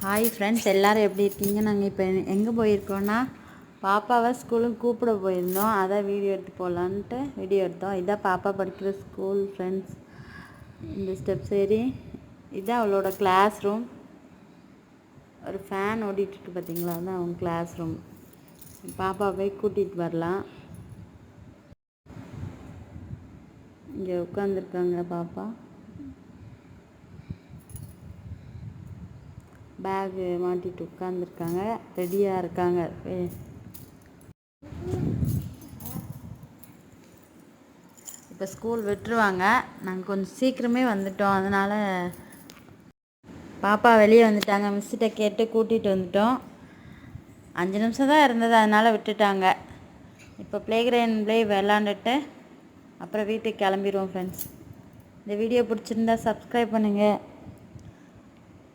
Hi friends, எல்லோரும் எப்படி இருக்கீங்க? நாங்கள் இப்போ எங்கே போயிருக்கோன்னா பாப்பாவை ஸ்கூலுக்கு கூப்பிட போயிருந்தோம். அதான் வீடியோ எடுத்து போடலான்ட்டு வீடியோ எடுத்தோம். இதான் பாப்பா படிக்கிற ஸ்கூல் ஃப்ரெண்ட்ஸ். இந்த ஸ்டெப்ஸ் ஏறி இதான் அவளோட கிளாஸ் ரூம். ஒரு ஃபேன் ஓடிட்டுருக்கு பார்த்தீங்களா, அதுதான் அவங்க கிளாஸ் ரூம். பாப்பா போய் கூட்டிகிட்டு வரலாம். இங்கே உட்காந்துருக்காங்க பாப்பா. பேகு மாட்டிட்டு உட்காந்துருக்காங்க, ரெடியாக இருக்காங்க. இப்போ ஸ்கூல் விட்டுருவாங்க. நாங்கள் கொஞ்சம் சீக்கிரமே வந்துட்டோம், அதனால் பாப்பா வெளியே வந்துட்டாங்க. மிஸ்ஸிட்ட கேட்டு கூட்டிகிட்டு வந்துட்டோம். 5 நிமிஷம் தான் இருந்தது, அதனால் விட்டுட்டாங்க. இப்போ ப்ளே கிரவுண்ட்லேயே விளாண்டுட்டு அப்புறம் வீட்டுக்கு கிளம்பிடுவோம் ஃப்ரெண்ட்ஸ். இந்த வீடியோ பிடிச்சிருந்தா சப்ஸ்கிரைப் பண்ணுங்கள்.